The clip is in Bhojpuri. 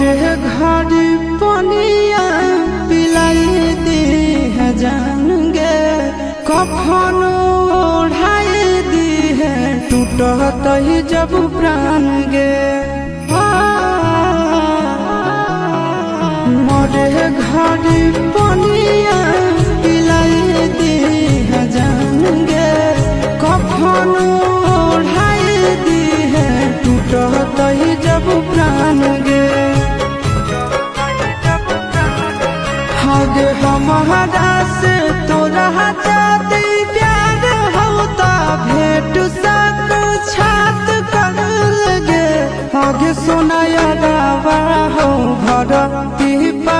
मोरे घड़ी पनिया पिलाई दी है जान गे, कफन ओढ़ाई दी है टूटत ही जब प्राण गे। मोरे घड़ी पनिया पिलाई दी है जान गे, कफन ओढ़ाई दी है टूटत ही जब प्राण गे। हगे हमारा से तोरा जाती प्यार होता भेंट साक छात कर लगे। हगे सोनाया गावा हो भरती पा